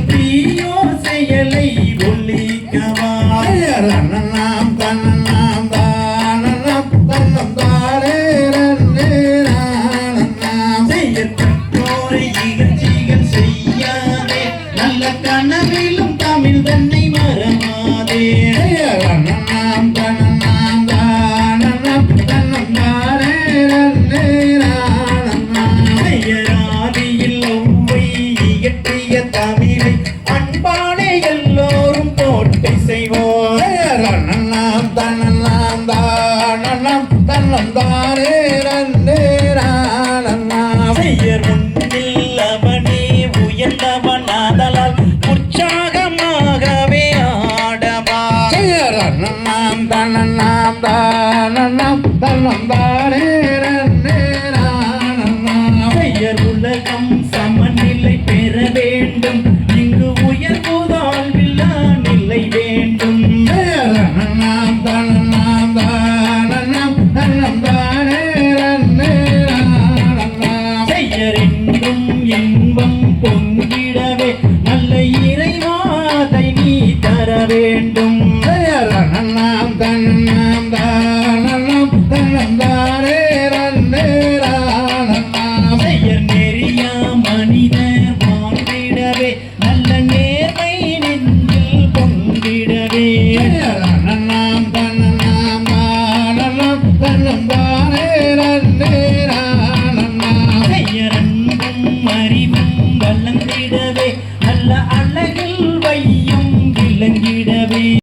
தீயோர் செயலை ஒழிக்கவா நாம் தன்னலாம் தானம் தன்னம் தாரே செய்யத்தோரை இகழ்ச்சிகள் செய்யாதே நல்ல கனவிலும் தமிழ் தன்னை மறவாதே நாம் தன்னலாம் தானம் தன்னம் தாரே செய்யராதியில் ஒவ்வை இயற்றிய தமிழை அன்பானே எல்லோரும் போட்டி செய்வோம் நாம் தன்னலாம் தானம் தன்னம் தாரே செய்யர் முன்னில் அவனே உயர்ந்தவன் ஆதலால் உற்சாகமாகவே ஆடவா நாம் தன்னலாம் தானம் தன்னம் தாரே செய்யர் உலகம் சமநிலை பெற வேண்டும் இங்கு உயர்வுதால் வில்லா நிலை வேண்டும் நாம் தன்னலாம் தானம் தன்னம் தாரே செய்யரென்றும் இன்பம் பொங்கிடவே நல்ல இறைவாதை நீ தர வேண்டும்